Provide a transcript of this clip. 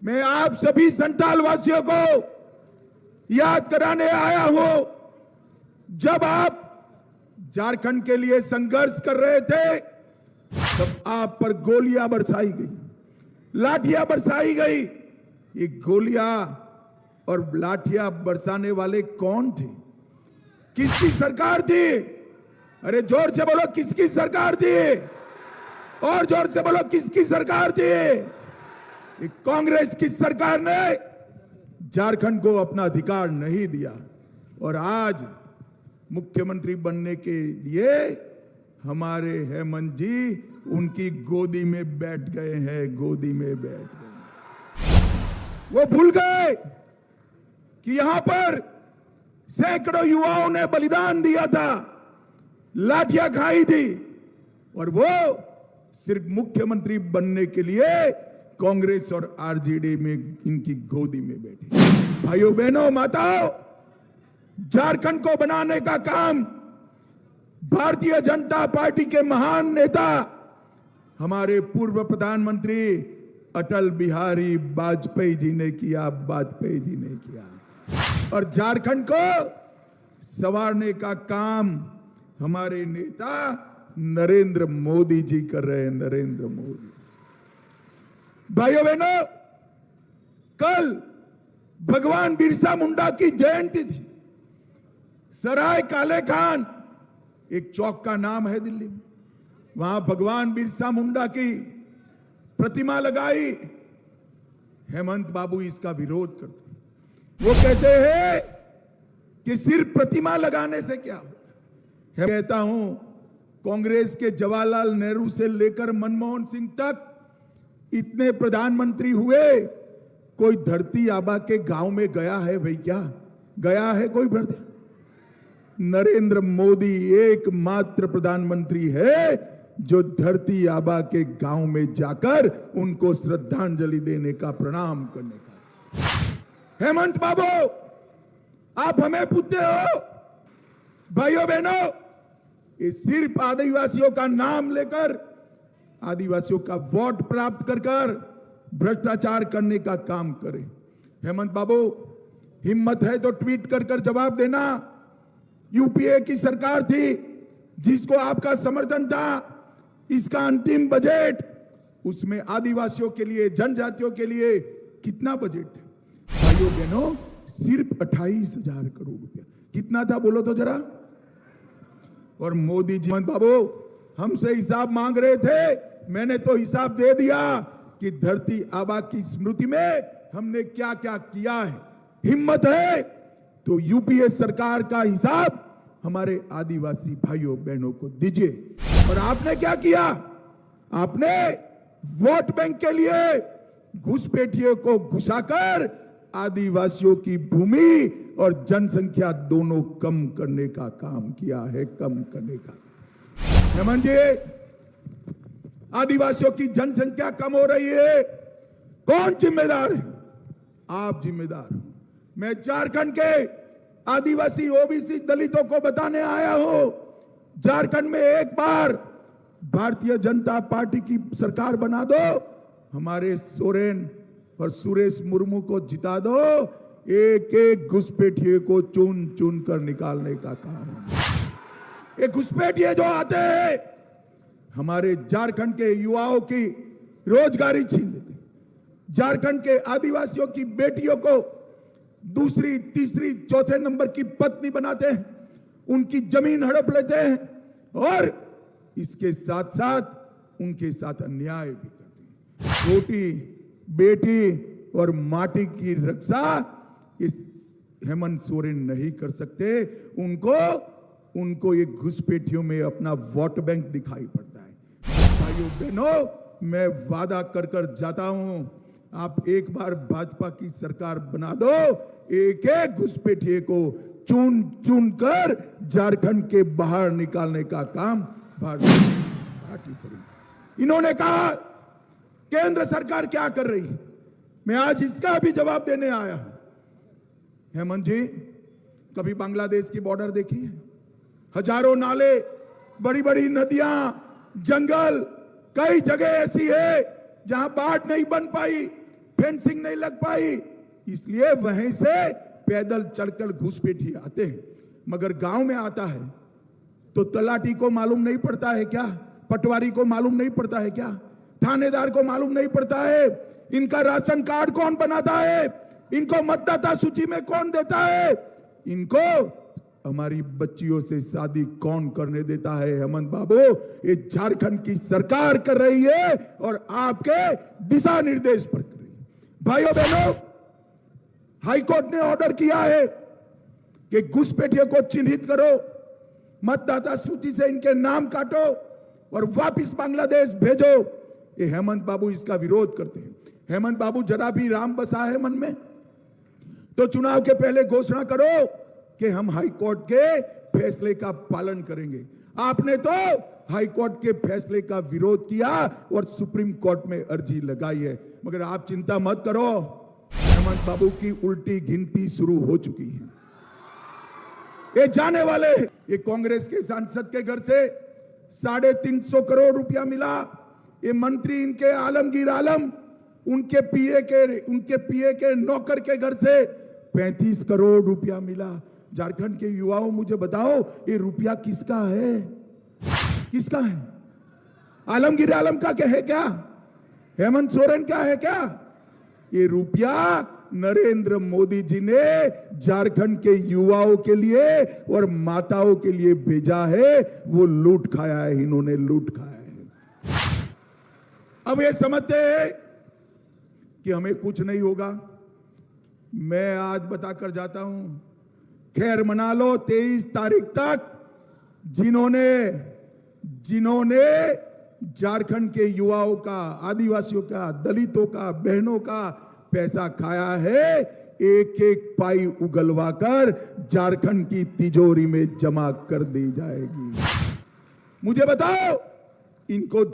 मैं आप सभी संताल वासियों को याद कराने आया हूं, जब आप झारखंड के लिए संघर्ष कर रहे थे तब आप पर गोलियां बरसाई गई, लाठियां बरसाई गई। ये गोलियां और लाठियां बरसाने वाले कौन थे? किसकी सरकार थी? अरे जोर से बोलो, किसकी सरकार थी? और जोर से बोलो, किसकी सरकार थी? कांग्रेस की सरकार ने झारखंड को अपना अधिकार नहीं दिया और आज मुख्यमंत्री बनने के लिए हमारे हेमंत जी उनकी गोदी में बैठ गए हैं, गोदी में बैठ गए। वो भूल गए कि यहां पर सैकड़ों युवाओं ने बलिदान दिया था, लाठियां खाई थी और वो सिर्फ मुख्यमंत्री बनने के लिए कांग्रेस और आरजेडी में इनकी गोदी में बैठी। भाइयों बहनों माताओं, झारखंड को बनाने का काम भारतीय जनता पार्टी के महान नेता हमारे पूर्व प्रधानमंत्री अटल बिहारी वाजपेयी जी ने किया, वाजपेयी जी ने किया। और झारखंड को संवारने का काम हमारे नेता नरेंद्र मोदी जी कर रहे हैं, नरेंद्र मोदी। भाइयों बहनों, कल भगवान बिरसा मुंडा की जयंती थी। सराय काले खान एक चौक का नाम है दिल्ली में, वहां भगवान बिरसा मुंडा की प्रतिमा लगाई। हेमंत बाबू इसका विरोध करते, वो कहते हैं कि सिर्फ प्रतिमा लगाने से क्या होगा। मैं कहता हूं, कांग्रेस के जवाहरलाल नेहरू से लेकर मनमोहन सिंह तक इतने प्रधानमंत्री हुए, कोई धरती आबा के गांव में गया है? भाई क्या गया है कोई? नरेंद्र मोदी एकमात्र प्रधानमंत्री है जो धरती आबा के गांव में जाकर उनको श्रद्धांजलि देने का, प्रणाम करने का। हेमंत बाबू, आप हमें पूछते हो? भाइयों बहनों, ये सिर्फ आदिवासियों का नाम लेकर, आदिवासियों का वोट प्राप्त कर भ्रष्टाचार करने का काम करे। हेमंत बाबू, हिम्मत है तो ट्वीट कर जवाब देना। यूपीए की सरकार थी जिसको आपका समर्थन था, इसका अंतिम बजट, उसमें आदिवासियों के लिए, जनजातियों के लिए कितना बजट था? भाइयों बहनों, सिर्फ 28,000 करोड़ रुपया। कितना था बोलो तो जरा। और मोदी जी, हेमंत बाबू हमसे हिसाब मांग रहे थे, मैंने तो हिसाब दे दिया कि धरती आबा की स्मृति में हमने क्या क्या किया है। हिम्मत है तो यूपीए सरकार का हिसाब हमारे आदिवासी भाइयों बहनों को दीजिए। और आपने क्या किया? आपने वोट बैंक के लिए घुसपैठियों को घुसाकर आदिवासियों की भूमि और जनसंख्या दोनों कम करने का काम किया है, कम करने का। हेमंत जी, आदिवासियों की जनसंख्या कम हो रही है, कौन जिम्मेदार है? आप जिम्मेदार। मैं झारखंड के आदिवासी, ओबीसी, दलितों को बताने आया हूं, झारखंड में एक बार भारतीय जनता पार्टी की सरकार बना दो, हमारे सोरेन और सुरेश मुर्मू को जिता दो, एक एक घुसपैठिए को चुन चुन कर निकालने का काम। ये घुसपैठिए जो आते हैं हमारे झारखंड के युवाओं की रोजगारी छीन लेते, झारखंड के आदिवासियों की बेटियों को दूसरी, तीसरी, चौथे नंबर की पत्नी बनाते हैं, उनकी जमीन हड़प लेते हैं और इसके साथ साथ उनके साथ अन्याय भी करते हैं। रोटी, बेटी और माटी की रक्षा इस हेमंत सोरेन नहीं कर सकते। उनको ये घुसपैठियों में अपना वोट बैंक दिखाई पड़ता है। भाइयों बहनों, मैं वादा कर जाता हूं, आप एक बार भाजपा की सरकार बना दो, एक एक घुसपैठिए को चुन चुन कर झारखंड के बाहर निकालने का काम भारतीय पार्टी करेगी। इन्होंने कहा केंद्र सरकार क्या कर रही है, मैं आज इसका भी जवाब देने आया हूं। हेमंत जी, कभी बांग्लादेश की बॉर्डर देखी है? हजारों नाले, बड़ी बड़ी नदियां, जंगल, कई जगह ऐसी है जहां बाढ़ नहीं बन पाई, फेंसिंग नहीं लग पाई, इसलिए वहीं से पैदल चलकर घुसपैठिए आते हैं। मगर गांव में आता है तो तलाटी को मालूम नहीं पड़ता है क्या, पटवारी को मालूम नहीं पड़ता है क्या, थानेदार को मालूम नहीं पड़ता है इनका राशन कार्ड कौन बनाता है, इनको मतदाता सूची में कौन देता है, इनको हमारी बच्चियों से शादी कौन करने देता है। हेमंत बाबू, ये झारखंड की सरकार कर रही है और आपके दिशा निर्देश पर कर रही है। भाइयों बहनों, हाईकोर्ट ने ऑर्डर किया है कि घुसपैठियों को चिन्हित करो, मतदाता सूची से इनके नाम काटो और वापिस बांग्लादेश भेजो। ये हेमंत बाबू इसका विरोध करते हैं। हेमंत बाबू, जरा भी राम बसा है मन में तो चुनाव के पहले घोषणा करो कि हम हाईकोर्ट के फैसले का पालन करेंगे। आपने तो हाईकोर्ट के फैसले का विरोध किया और सुप्रीम कोर्ट में अर्जी लगाई है। मगर आप चिंता मत करो, हेमंत बाबू की उल्टी गिनती शुरू हो चुकी है। ये जाने वाले, ये कांग्रेस के सांसद के घर से 350 करोड़ रुपया मिला। ये मंत्री इनके आलमगीर आलम, उनके पीए के नौकर के घर से 35 करोड़ रुपया मिला। झारखंड के युवाओं, मुझे बताओ ये रुपया किसका है? किसका है? आलमगीर आलम का क्या है क्या? हेमंत सोरेन का है क्या? ये रुपया नरेंद्र मोदी जी ने झारखंड के युवाओं के लिए और माताओं के लिए भेजा है। वो लूट खाया है, इन्होंने लूट खाया है। अब ये समझते हैं कि हमें कुछ नहीं होगा। मैं आज बताकर जाता हूं, खैर मना लो 23 तारीख तक जिन्होंने झारखंड के युवाओं का, आदिवासियों का, दलितों का, बहनों का पैसा खाया है, एक एक पाई उगलवाकर झारखंड की तिजोरी में जमा कर दी जाएगी। मुझे बताओ, इनको